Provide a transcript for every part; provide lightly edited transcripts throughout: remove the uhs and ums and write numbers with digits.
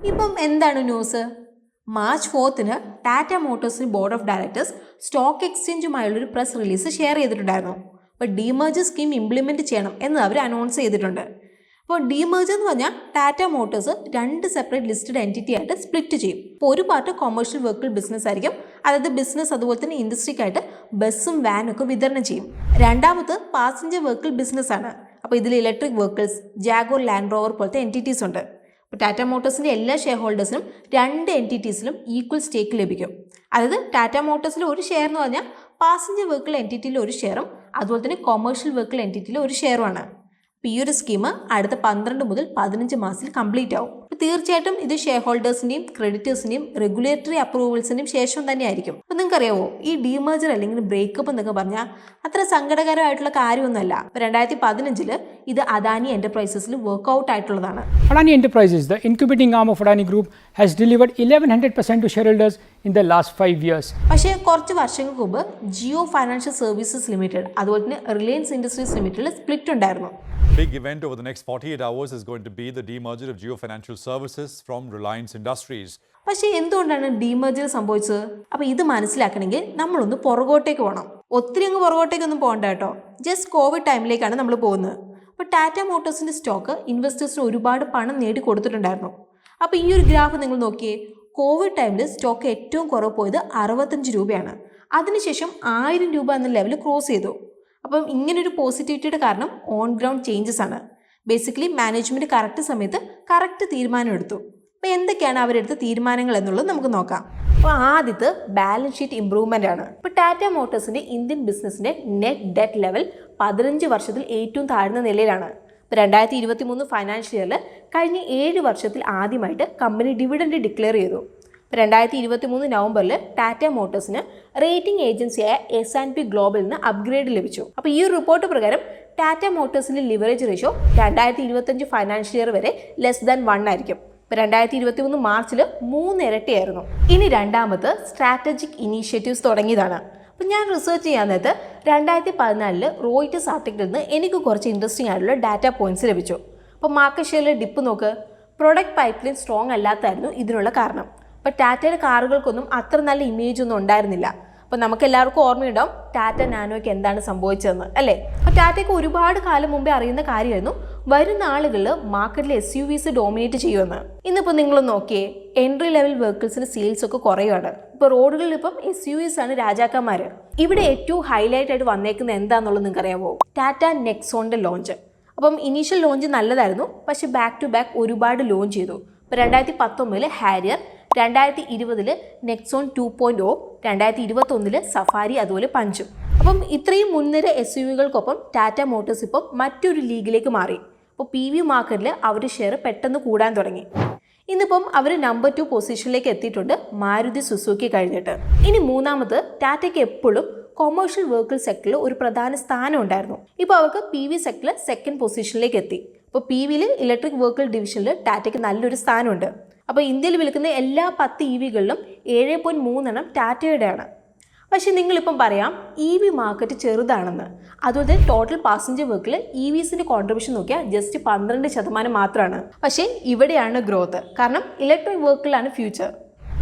ഇപ്പം എന്താണ് news? March 4 Tata മോട്ടോഴ്സിന് ബോർഡ് ഓഫ് ഡയറക്ടേഴ്സ് സ്റ്റോക്ക് എക്സ്ചേഞ്ചുമായുള്ളൊരു പ്രസ് റിലീസ് ഷെയർ ചെയ്തിട്ടുണ്ടായിരുന്നു. അപ്പോൾ ഡീമേർജർ സ്കീം ഇംപ്ലിമെൻറ്റ് ചെയ്യണം എന്ന് അവർ അനൗൺസ് ചെയ്തിട്ടുണ്ട്. അപ്പോൾ ഡീമേർജർ എന്ന് പറഞ്ഞാൽ Tata Motors 2 separate listed entity ആയിട്ട് സ്പ്ലിറ്റ് ചെയ്യും. അപ്പോൾ ഒരു പാർട്ട് കൊമേഴ്ഷ്യൽ വെഹിക്കിൾ ബിസിനസ് ആയിരിക്കും, അതായത് ബിസിനസ് അതുപോലെ തന്നെ ഇൻഡസ്ട്രിക്കായിട്ട് ബസ്സും വാനും ഒക്കെ വിതരണം ചെയ്യും. രണ്ടാമത് പാസഞ്ചർ വെഹിക്കിൾ ബിസിനസ് ആണ്. അപ്പോൾ ഇതിൽ electric vehicles, Jaguar, land rover പോലത്തെ എൻറ്റിറ്റീസ് ഉണ്ട്. അപ്പോൾ ടാറ്റ മോട്ടോഴ്സിൻ്റെ എല്ലാ ഷെയർ ഹോൾഡേഴ്സിനും 2 എൻറ്റിറ്റീസിലും ഈക്വൽ സ്റ്റേക്ക് ലഭിക്കും. അതായത് ടാറ്റ മോട്ടോഴ്സിൽ ഒരു ഷെയർ എന്ന് പറഞ്ഞാൽ പാസഞ്ചർ വെഹിക്കിൾ എൻറ്റിറ്റിയിൽ ഒരു ഷെയറും അതുപോലെ തന്നെ കൊമേഴ്ഷ്യൽ വെഹിക്കിൾ എൻറ്റിറ്റിയിൽ ഒരു ഷെയറുമാണ്. അപ്പോൾ ഈ ഒരു സ്കീം അടുത്ത 12 മുതൽ 15 മാസത്തിൽ കംപ്ലീറ്റ് ആവും. തീർച്ചയായിട്ടും ഇത് ഷെയർ ഹോൾഡേഴ്സിൻ്റെയും ക്രെഡിറ്റേഴ്സിൻ്റെയും റെഗുലേറ്ററി അപ്രൂവൽസിൻ്റെയും ശേഷം തന്നെയായിരിക്കും. അപ്പോൾ നിങ്ങൾക്കറിയാവോ, ഈ ഡീമേർജർ അല്ലെങ്കിൽ ബ്രേക്കപ്പ് എന്നൊക്കെ പറഞ്ഞാൽ അത്ര സങ്കടകരമായിട്ടുള്ള കാര്യമൊന്നുമല്ല. 2015 ഇത് അദാനി എൻ്റർപ്രൈസസിൽ വർക്ക്ഔട്ട് ആയിട്ടുള്ളതാണ്. Adani Enterprises, the incubating arm of Adani Group, has delivered 1100% to shareholders in the last 5 years. പക്ഷേ കുറച്ച് വർഷങ്ങൾക്ക് മുമ്പ് ജിയോ ഫൈനാൻഷ്യൽ സർവീസസ് ലിമിറ്റഡ് അതുപോലെ തന്നെ റിലയൻസ് ഇൻഡസ്ട്രീസ് ലിമിറ്റഡിൽ സ്പ്ലിറ്റ് ഉണ്ടായിരുന്നു. Big event over the next 48 hours is going to be the demerger of Jio Financial Services from Reliance Industries. പക്ഷേ എന്തുകൊണ്ടാണ് ഡീമേർജർ സംഭവിച്ചത്? അപ്പോൾ ഇത് മനസ്സിലാക്കണമെങ്കിൽ നമ്മളൊന്ന് പുറകോട്ടേക്ക് പോകണം. ഒത്തിരി അങ്ങ് പുറകോട്ടേക്കൊന്നും പോകണ്ട കേട്ടോ. ജസ്റ്റ് കോവിഡ് ടൈമിലേക്കാണ് നമ്മൾ പോകുന്നത്. അപ്പോൾ ടാറ്റ മോട്ടോഴ്സിൻ്റെ സ്റ്റോക്ക് ഇൻവെസ്റ്റേഴ്സിന് ഒരുപാട് പണം നേടി കൊടുത്തിട്ടുണ്ടായിരുന്നു. അപ്പോൾ ഈ ഒരു ഗ്രാഫ് നിങ്ങൾ നോക്കിയേ. കോവിഡ് ടൈമിൽ സ്റ്റോക്ക് ഏറ്റവും കുറവ് പോയത് 65 രൂപയാണ്. അതിനുശേഷം 1000 രൂപ എന്ന ലെവൽ ക്രോസ് ചെയ്തു. അപ്പം ഇങ്ങനൊരു പോസിറ്റിവിറ്റിയുടെ കാരണം ഓൺ ഗ്രൗണ്ട് ചേഞ്ചസ് ആണ്. ബേസിക്കലി മാനേജ്മെൻറ്റ് കറക്റ്റ് സമയത്ത് കറക്റ്റ് തീരുമാനം എടുത്തു. അപ്പോൾ എന്തൊക്കെയാണ് അവരെടുത്ത തീരുമാനങ്ങൾ എന്നുള്ളത് നമുക്ക് നോക്കാം. അപ്പോൾ ആദ്യത്തെ ബാലൻസ് ഷീറ്റ് ഇംപ്രൂവ്മെൻ്റ് ആണ്. ഇപ്പോൾ ടാറ്റ മോട്ടോഴ്സിൻ്റെ ഇന്ത്യൻ ബിസിനസ്സിൻ്റെ നെറ്റ് ഡെറ്റ് ലെവൽ 15 വർഷത്തിൽ ഏറ്റവും താഴ്ന്ന നിലയിലാണ്. ഇപ്പോൾ 2023 ഫൈനാൻഷ്യൽ ഇയറിൽ കഴിഞ്ഞ 7 വർഷത്തിൽ ആദ്യമായിട്ട് കമ്പനി ഡിവിഡൻഡ് ഡിക്ലെയർ ചെയ്തു. 2023 നവംബറിൽ ടാറ്റ മോട്ടോഴ്സിന് റേറ്റിംഗ് ഏജൻസിയായ S&P ഗ്ലോബലിൽ നിന്ന് അപ്ഗ്രേഡ് ലഭിച്ചു. അപ്പോൾ ഈ ഒരു റിപ്പോർട്ട് പ്രകാരം ടാറ്റ മോട്ടോഴ്സിൻ്റെ ലിവറേജ് റേഷ്യോ 2025 ഫൈനാൻഷ്യൽ ഇയർ വരെ <1 ആയിരിക്കും. ഇപ്പോൾ 2023 മാർച്ചിൽ 3 ഇരട്ടിയായിരുന്നു. ഇനി രണ്ടാമത് സ്ട്രാറ്റജിക് ഇനീഷ്യേറ്റീവ്സ് തുടങ്ങിയതാണ്. അപ്പോൾ ഞാൻ റിസർച്ച് ചെയ്യാൻ നേരത്ത് 2014 റോയിറ്റേഴ്സ് ആർട്ടിക്കിളിൽ നിന്ന് എനിക്ക് കുറച്ച് ഇൻട്രസ്റ്റിംഗ് ആയിട്ടുള്ള ഡാറ്റ പോയിന്റ്സ് ലഭിച്ചു. അപ്പോൾ മാർക്കറ്റ് ഷെയറിലെ ഡിപ്പ് നോക്ക്. പ്രൊഡക്റ്റ് പൈപ്പ്ലൈൻ സ്ട്രോങ് അല്ലാത്തായിരുന്നു ഇതിനുള്ള കാരണം. അപ്പോൾ ടാറ്റയുടെ കാറുകൾക്കൊന്നും അത്ര നല്ല ഇമേജ് ഒന്നും ഉണ്ടായിരുന്നില്ല. അപ്പോൾ നമുക്ക് എല്ലാവർക്കും ഓർമ്മയുണ്ടാവും ടാറ്റ നാനോയ്ക്ക് എന്താണ് സംഭവിച്ചതെന്ന്, അല്ലേ? അപ്പോൾ ടാറ്റയ്ക്ക് ഒരുപാട് കാലം മുമ്പേ അറിയുന്ന കാര്യമായിരുന്നു വരുന്ന ആളുകളിൽ മാർക്കറ്റിൽ SUVs ഡോമിനേറ്റ് ചെയ്യുമെന്ന്. ഇന്നിപ്പോൾ നിങ്ങൾ നോക്കിയേ, എൻട്രി ലെവൽ വെഹിക്കിൾസിന് സെയിൽസ് ഒക്കെ കുറയുകയാണ്. ഇപ്പോൾ റോഡുകളിൽ ഇപ്പം SUVs ആണ് രാജാക്കന്മാർ. ഇവിടെ ഏറ്റവും ഹൈലൈറ്റ് ആയിട്ട് വന്നേക്കുന്നത് എന്താണെന്നുള്ളത് നിങ്ങൾക്ക് അറിയാമോ? ടാറ്റ നെക്സോണിൻ്റെ ലോഞ്ച്. അപ്പം ഇനീഷ്യൽ ലോഞ്ച് നല്ലതായിരുന്നു, പക്ഷേ ബാക്ക് ടു ബാക്ക് ഒരുപാട് ലോഞ്ച് ചെയ്തു. ഇപ്പോൾ 2019 ഹാരിയർ, 2020 നെക്സോൺ 2.0, 2021 സഫാരി, അതുപോലെ പഞ്ചും. അപ്പം ഇത്രയും മുൻനിര SUVകൾക്കൊപ്പം ടാറ്റ മോട്ടോഴ്സ് ഇപ്പം മറ്റൊരു ലീഗിലേക്ക് മാറി. അപ്പോൾ PV മാർക്കറ്റിൽ അവരുടെ ഷെയർ പെട്ടെന്ന് കൂടാൻ തുടങ്ങി. ഇന്നിപ്പം അവർ നമ്പർ 2 പൊസിഷനിലേക്ക് എത്തിയിട്ടുണ്ട്, മാരുതി സുസുക്കി കഴിഞ്ഞിട്ട്. ഇനി മൂന്നാമത്, ടാറ്റയ്ക്ക് എപ്പോഴും കൊമേഴ്ഷ്യൽ വെഹിക്കിൾ സെക്ടറിൽ ഒരു പ്രധാന സ്ഥാനം ഉണ്ടായിരുന്നു. ഇപ്പോൾ അവർക്ക് PV സെക്ടറിൽ 2nd പൊസിഷനിലേക്ക് എത്തി. അപ്പോൾ PVയിൽ ഇലക്ട്രിക് വെഹിക്കിൾ ഡിവിഷനിൽ ടാറ്റയ്ക്ക് നല്ലൊരു സ്ഥാനമുണ്ട്. അപ്പോൾ ഇന്ത്യയിൽ വിൽക്കുന്ന എല്ലാ 10 EVകളിലും 7.3 ടാറ്റയുടെയാണ്. പക്ഷേ നിങ്ങളിപ്പം പറയാം EV മാർക്കറ്റ് ചെറുതാണെന്ന്. അതുപോലെ ടോട്ടൽ പാസഞ്ചർ വെഹിക്കിൾ EVസിൻ്റെ കോൺട്രിബ്യൂഷൻ നോക്കിയാൽ ജസ്റ്റ് 12% മാത്രമാണ്. പക്ഷേ ഇവിടെയാണ് ഗ്രോത്ത്. കാരണം ഇലക്ട്രിക് വെഹിക്കിളാണ് ഫ്യൂച്ചർ.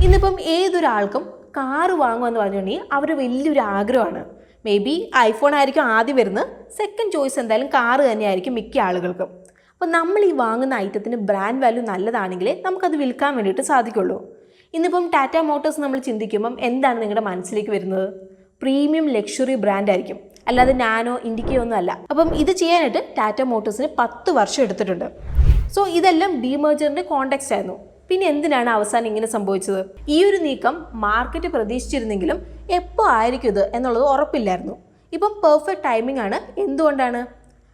ഇന്നിപ്പം ഏതൊരാൾക്കും കാറ് വാങ്ങുമെന്ന് പറഞ്ഞിട്ടുണ്ടെങ്കിൽ അവർ വലിയൊരു ആഗ്രഹമാണ്. മേ ബി ഐഫോൺ ആയിരിക്കും ആദ്യം വരുന്നത്, സെക്കൻഡ് ചോയ്സ് എന്തായാലും കാറ് തന്നെയായിരിക്കും മിക്ക ആളുകൾക്കും. അപ്പോൾ നമ്മൾ ഈ വാങ്ങുന്ന ഐറ്റത്തിന് ബ്രാൻഡ് വാല്യൂ നല്ലതാണെങ്കിലേ നമുക്കത് വിൽക്കാൻ വേണ്ടിയിട്ട് സാധിക്കുള്ളൂ. ഇന്നിപ്പം ടാറ്റ മോട്ടോഴ്സ് നമ്മൾ ചിന്തിക്കുമ്പം എന്താണ് നിങ്ങളുടെ മനസ്സിലേക്ക് വരുന്നത്? പ്രീമിയം ലക്ഷറി ബ്രാൻഡ് ആയിരിക്കും, അല്ലാതെ നാനോ, ഇൻഡിക്കയോ ഒന്നും അല്ല. അപ്പം ഇത് ചെയ്യാനായിട്ട് ടാറ്റ മോട്ടോഴ്സിന് 10 വർഷം എടുത്തിട്ടുണ്ട്. സോ ഇതെല്ലാം ഡീമേർജറിൻ്റെ കോണ്ടെക്സ്റ്റ് ആയിരുന്നു. പിന്നെ എന്തിനാണ് അവസാനം ഇങ്ങനെ സംഭവിച്ചത്? ഈ ഒരു നീക്കം മാർക്കറ്റ് പ്രതീക്ഷിച്ചിരുന്നെങ്കിലും എപ്പോൾ ആയിരിക്കും ഇത് എന്നുള്ളത് ഉറപ്പില്ലായിരുന്നു. ഇപ്പം പെർഫെക്റ്റ് ടൈമിംഗ് ആണ്. എന്തുകൊണ്ടാണ്?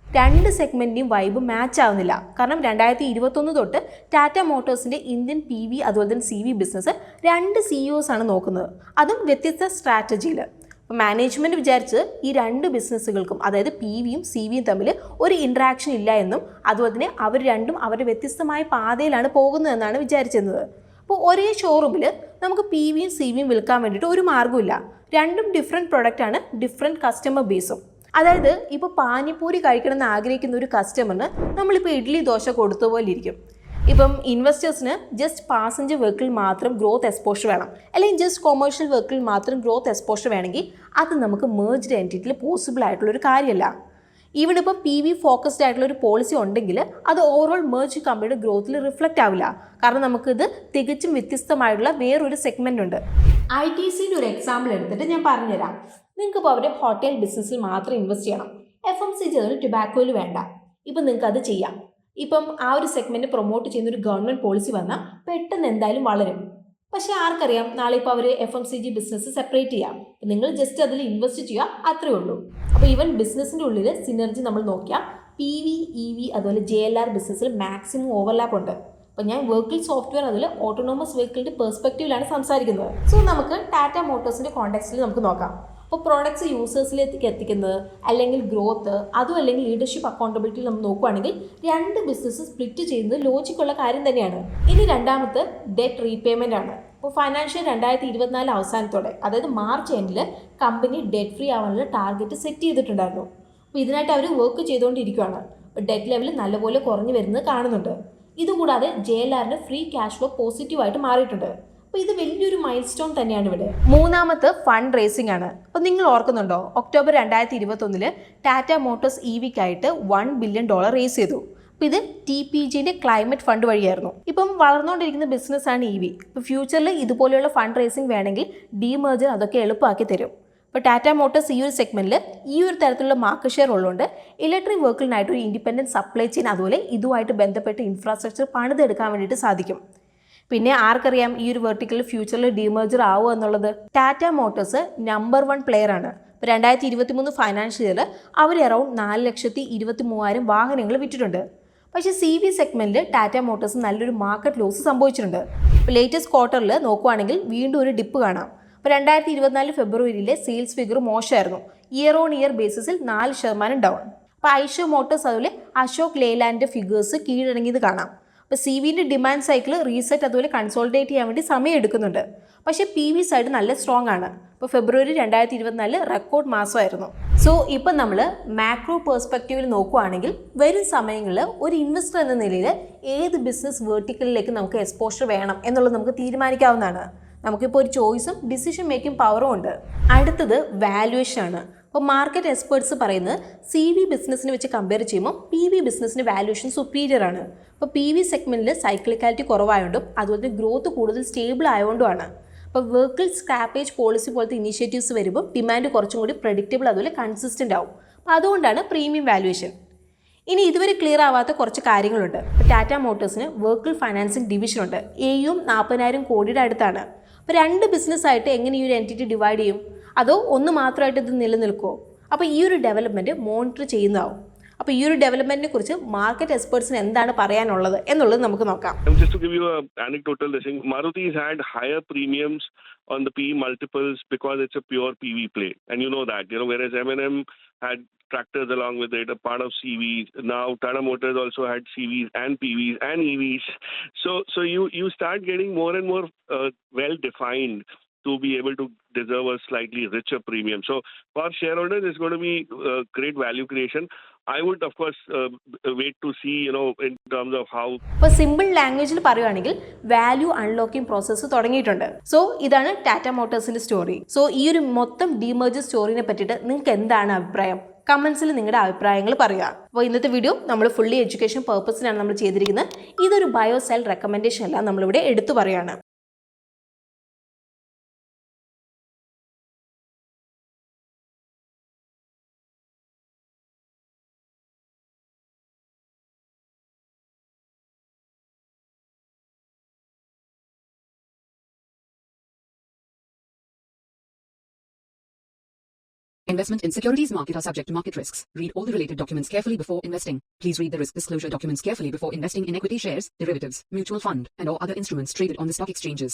2 സെഗ്മെൻറ്റിൻ്റെയും വൈബ് മാച്ച് ആവുന്നില്ല. കാരണം 2021 തൊട്ട് ടാറ്റ മോട്ടോഴ്സിൻ്റെ ഇന്ത്യൻ PV അതുപോലെ തന്നെ CV ബിസിനസ് 2 CEOs ആണ് നോക്കുന്നത്, അതും വ്യത്യസ്ത സ്ട്രാറ്റജിയിൽ. അപ്പോൾ മാനേജ്മെൻറ്റ് വിചാരിച്ച് ഈ 2 ബിസിനസ്സുകൾക്കും, അതായത് PVയും CVയും തമ്മിൽ ഒരു ഇൻട്രാക്ഷൻ ഇല്ല എന്നും അതുപോലെ തന്നെ അവർ രണ്ടും അവരുടെ വ്യത്യസ്തമായ പാതയിലാണ് പോകുന്നതെന്നാണ് വിചാരിച്ചിരുന്നത്. അപ്പോൾ ഒരേ ഷോറൂമിൽ നമുക്ക് PVയും CVയും വിൽക്കാൻ വേണ്ടിയിട്ട് ഒരു മാർഗ്ഗമില്ല. രണ്ടും ഡിഫറെൻറ്റ് പ്രൊഡക്റ്റാണ്, ഡിഫറെൻറ്റ് കസ്റ്റമർ ബേസും. അതായത് ഇപ്പോൾ പാനിപ്പൂരി കഴിക്കണമെന്ന് ആഗ്രഹിക്കുന്ന ഒരു കസ്റ്റമറിന് നമ്മളിപ്പോൾ ഇഡ്ഡലി ദോശ കൊടുത്ത പോലെ ഇരിക്കും. ഇപ്പം ഇൻവെസ്റ്റേഴ്സിന് ജസ്റ്റ് പാസഞ്ചർ വെഹിക്കിൾ മാത്രം ഗ്രോത്ത് എക്സ്പോഷർ വേണം, അല്ലെങ്കിൽ ജസ്റ്റ് കൊമേഴ്ഷ്യൽ വെഹിക്കിൾ മാത്രം ഗ്രോത്ത് എക്സ്പോഷർ വേണമെങ്കിൽ അത് നമുക്ക് മേർജ്ഡ് എൻറ്റിറ്റിയിൽ പോസിബിൾ ആയിട്ടുള്ളൊരു കാര്യമല്ല. ഈവൻ ഇപ്പോൾ PV ഫോക്കസ്ഡ് ആയിട്ടുള്ള ഒരു പോളിസി ഉണ്ടെങ്കിൽ അത് ഓവറോൾ മേർജ് കമ്പനിയുടെ ഗ്രോത്തിൽ റിഫ്ലക്റ്റ് ആവില്ല. കാരണം നമുക്കിത് തികച്ചും വ്യത്യസ്തമായിട്ടുള്ള വേറൊരു സെഗ്മെൻ്റ് ഉണ്ട്. ITCയുടെ ഒരു എക്സാമ്പിൾ എടുത്തിട്ട് ഞാൻ പറഞ്ഞുതരാം. നിങ്ങൾക്കിപ്പോൾ അവരുടെ ഹോട്ടൽ ബിസിനസ്സിൽ മാത്രം ഇൻവെസ്റ്റ് ചെയ്യണം, FMCG അതിൽ ടുബാക്കോയിൽ വേണ്ട. ഇപ്പം നിങ്ങൾക്ക് അത് ചെയ്യാം. ഇപ്പം ആ ഒരു സെഗ്മെൻറ്റ് പ്രൊമോട്ട് ചെയ്യുന്ന ഒരു ഗവൺമെൻറ് പോളിസി വന്നാൽ പെട്ടെന്ന് എന്തായാലും വളരും. പക്ഷേ ആർക്കറിയാം, നാളെ ഇപ്പോൾ അവർ FMCG ബിസിനസ് സെപ്പറേറ്റ് ചെയ്യാം. നിങ്ങൾ ജസ്റ്റ് അതിൽ ഇൻവെസ്റ്റ് ചെയ്യുക, അത്രേ ഉള്ളൂ. അപ്പോൾ ഈവൻ ബിസിനസ്സിൻ്റെ ഉള്ളിൽ സിനർജി നമ്മൾ നോക്കിയാൽ PV, EV അതുപോലെ JLR ബിസിനസ്സിൽ മാക്സിമം ഓവർലാപ്പ് ഉണ്ട്. അപ്പോൾ ഞാൻ വെഹിക്കിൾ സോഫ്റ്റ്വെയർ അതിൽ ഓട്ടോണോമസ് വെഹിക്കിളിൻ്റെ പെർസ്പെക്റ്റീവിലാണ് സംസാരിക്കുന്നത്. സോ നമുക്ക് ടാറ്റ മോട്ടോഴ്സിൻ്റെ കോണ്ടെക്സ്റ്റിൽ നമുക്ക് നോക്കാം. അപ്പോൾ പ്രോഡക്ട്സ് യൂസേഴ്സിലേക്ക് എത്തിക്കുന്നത്, അല്ലെങ്കിൽ ഗ്രോത്ത്, അതും അല്ലെങ്കിൽ ലീഡർഷിപ്പ് അക്കൗണ്ടബിലിറ്റി നമ്മൾ നോക്കുകയാണെങ്കിൽ രണ്ട് ബിസിനസ് സ്പ്ലിറ്റ് ചെയ്യുന്നത് ലോജിക്കുള്ള കാര്യം തന്നെയാണ്. ഇനി രണ്ടാമത്തെ ഡെറ്റ് റീപേയ്മെൻ്റ് ആണ്. അപ്പോൾ ഫൈനാൻഷ്യൽ 2024 അവസാനത്തോടെ, അതായത് മാർച്ച് എൻഡിൽ കമ്പനി ഡെറ്റ് ഫ്രീ ആവാനുള്ള ടാർഗറ്റ് സെറ്റ് ചെയ്തിട്ടുണ്ടായിരുന്നു. അപ്പോൾ ഇതിനായിട്ട് അവർ വർക്ക് ചെയ്തുകൊണ്ടിരിക്കുകയാണ്. അപ്പോൾ ഡെറ്റ് ലെവൽ നല്ലപോലെ കുറഞ്ഞു വരുന്നത് കാണുന്നുണ്ട്. ഇതുകൂടാതെ JLRന് ഫ്രീ ക്യാഷ് ഫ്ലോ പോസിറ്റീവായിട്ട് മാറിയിട്ടുണ്ട്. അപ്പോൾ ഇത് വലിയൊരു മൈൽ സ്റ്റോൺ തന്നെയാണ് ഇവിടെ. മൂന്നാമത്തെ ഫണ്ട് റേസിംഗ് ആണ്. അപ്പോൾ നിങ്ങൾ ഓർക്കുന്നുണ്ടോ, ഒക്ടോബർ 2021 ടാറ്റ മോട്ടോഴ്സ് EVക്കായിട്ട് $1 ബില്യൺ റേസ് ചെയ്തു. അപ്പോൾ ഇത് TPGന്റെ ക്ലൈമറ്റ് ഫണ്ട് വഴിയായിരുന്നു. ഇപ്പം വളർന്നുകൊണ്ടിരിക്കുന്ന ബിസിനസ്സാണ് EV. ഇപ്പോൾ ഫ്യൂച്ചറിൽ ഇതുപോലെയുള്ള ഫണ്ട് റേസിംഗ് വേണമെങ്കിൽ ഡീമേർജർ അതൊക്കെ എളുപ്പമാക്കി തരും. ഇപ്പോൾ ടാറ്റ മോട്ടോഴ്സ് ഈ ഒരു സെഗ്മെൻറ്റിൽ ഈ ഒരു തരത്തിലുള്ള മാർക്കറ്റ് ഷെയർ ഉള്ളതുകൊണ്ട് ഇലക്ട്രിക് വെഹിക്കിളിനായിട്ട് ഒരു ഇൻഡിപെൻഡൻറ്റ് സപ്ലൈ ചെയിൻ അതുപോലെ ഇതുമായിട്ട് ബന്ധപ്പെട്ട് ഇൻഫ്രാസ്ട്രക്ചർ പണിതെടുക്കാൻ വേണ്ടിയിട്ട് സാധിക്കും. പിന്നെ ആർക്കറിയാം ഈ ഒരു വെർട്ടിക്കൽ ഫ്യൂച്ചറിൽ ഡീമേർജർ ആവുക എന്നുള്ളത്. ടാറ്റ മോട്ടോഴ്സ് നമ്പർ 1 പ്ലെയർ ആണ്. ഇപ്പോൾ 2023 ഫൈനാൻഷ്യൽ ഇയറിൽ അവർ അറൗണ്ട് 4,23,000 വാഹനങ്ങൾ വിറ്റിട്ടുണ്ട്. പക്ഷേ CV സെഗ്മെൻറ്റിൽ ടാറ്റ മോട്ടോഴ്സ് നല്ലൊരു മാർക്കറ്റ് ലോസ് സംഭവിച്ചിട്ടുണ്ട്. ഇപ്പോൾ ലേറ്റസ്റ്റ് ക്വാർട്ടറിൽ നോക്കുവാണെങ്കിൽ വീണ്ടും ഒരു ഡിപ്പ് കാണാം. അപ്പോൾ 2024 ഫെബ്രുവരിയിലെ സെയിൽസ് ഫിഗർ മോശമായിരുന്നു. ഇയർ ഓൺ ഇയർ ബേസിസിൽ 4% ഡൗൺ. അപ്പോൾ ഐഷോ മോട്ടോഴ്സ് അതുപോലെ അശോക് ലേലാൻഡിൻ്റെ ഫിഗേഴ്സ് കീഴടങ്ങിയത് കാണാം. അപ്പോൾ CVൻ്റെ ഡിമാൻഡ് സൈക്കിൾ റീസെറ്റ് അതുപോലെ കൺസോൾട്ടേറ്റ് ചെയ്യാൻ വേണ്ടി സമയം എടുക്കുന്നുണ്ട്. പക്ഷേ PV സൈഡ് നല്ല സ്ട്രോങ് ആണ്. ഇപ്പോൾ ഫെബ്രുവരി 2024 റെക്കോർഡ് മാസമായിരുന്നു. സോ ഇപ്പം നമ്മൾ മാക്രോ പെർസ്പെക്റ്റീവിൽ നോക്കുകയാണെങ്കിൽ വരും സമയങ്ങളിൽ ഒരു ഇൻവെസ്റ്റർ എന്ന നിലയിൽ ഏത് ബിസിനസ് വേർട്ടിക്കലിലേക്ക് നമുക്ക് എക്സ്പോഷർ വേണം എന്നുള്ളത് നമുക്ക് തീരുമാനിക്കാവുന്നതാണ്. നമുക്കിപ്പോൾ ഒരു ചോയ്സും ഡിസിഷൻ മേക്കിംഗ് പവറും ഉണ്ട്. അടുത്തത് വാല്യുവേഷൻ ആണ്. അപ്പോൾ മാർക്കറ്റ് എക്സ്പേർട്സ് പറയുന്നത് CV ബിസിനസ്സിനെ വെച്ച് കമ്പയർ ചെയ്യുമ്പോൾ PV ബിസിനസ്സിൻ്റെ വാല്യുവേഷൻ സുപ്പീരിയർ ആണ്. അപ്പോൾ PV സെഗ്മെൻറ്റിൽ സൈക്ലിക്കാലിറ്റി കുറവായതുകൊണ്ടും അതുപോലെ തന്നെ ഗ്രോത്ത് കൂടുതൽ സ്റ്റേബിൾ ആയതുകൊണ്ടുമാണ്. അപ്പോൾ വെഹിക്കിൾ സ്ക്രാപ്പേജ് പോളിസി പോലത്തെ ഇനീഷ്യേറ്റീവ്സ് വരുമ്പോൾ ഡിമാൻഡ് കുറച്ചും കൂടി പ്രഡിക്റ്റബിൾ അതുപോലെ കൺസിസ്റ്റൻ്റ് ആവും. അപ്പോൾ അതുകൊണ്ടാണ് പ്രീമിയം വാല്യുവേഷൻ. ഇനി ഇതുവരെ ക്ലിയർ ആവാത്ത കുറച്ച് കാര്യങ്ങളുണ്ട്. ടാറ്റ മോട്ടോഴ്സിന് വെഹിക്കിൾ ഫൈനാൻസിങ് ഡിവിഷൻ ഉണ്ട്. AUM 40,000 കോടിയുടെ അടുത്താണ്. അപ്പോൾ രണ്ട് ബിസിനസ്സായിട്ട് എങ്ങനെ ഈ ഒരു എൻറ്റിറ്റി ഡിവൈഡ് ചെയ്യും? അതോ ഒന്ന് മാത്രമായിട്ട് ഇത് നിലനിൽക്കുമോ? അപ്പോൾ ഈ ഒരു ഡെവലപ്മെൻറ്റ് മോണിറ്റർ ചെയ്യുന്നതാവും. അപ്പോൾ ഈ ഒരു ഡെവലപ്മെന്റിനെ കുറിച്ച് മാർക്കറ്റ് എക്സ്പെർട്സിന് എന്താണ് പറയാനുള്ളത് എന്നുള്ളത് നമുക്ക് നോക്കാം. Just to give you an anecdotal thing, Maruti's had higher premiums on the PE multiples because it's a pure PV play, and you know that, whereas M&M had tractors along with it, a part of CVs. Now Tata Motors also had CVs and PVs and EVs. So you start getting more and more well defined to be able to deserve a slightly richer premium. So for shareholders, it's going to be great value creation. I would, of course, wait to see, in terms of how. ഇപ്പോൾ simple ലാംഗ്വേജിൽ പറയുകയാണെങ്കിൽ value unlocking process തുടങ്ങിയിട്ടുണ്ട്. So ഇതാണ് Tata മോട്ടോഴ്സിന്റെ story. So ഈ ഒരു മൊത്തം ഡീമേർജർ സ്റ്റോറിനെ പറ്റിയിട്ട് നിങ്ങൾക്ക് എന്താണ് അഭിപ്രായം? കമൻസിൽ നിങ്ങളുടെ അഭിപ്രായങ്ങൾ പറയുക. അപ്പോൾ ഇന്നത്തെ വീഡിയോ നമ്മൾ ഫുള്ളി എഡ്യൂക്കേഷൻ പർപ്പസിനാണ് നമ്മൾ ചെയ്തിരിക്കുന്നത്. ഇതൊരു ബയോസെൽ റെക്കമെൻഡേഷൻ അല്ല, നമ്മളിവിടെ എടുത്തു പറയുകയാണ്. Investment in securities market are subject to market risks. Read all the related documents carefully before investing. Please read the risk disclosure documents carefully before investing in equity shares, derivatives, mutual fund, and or other instruments traded on the stock exchanges.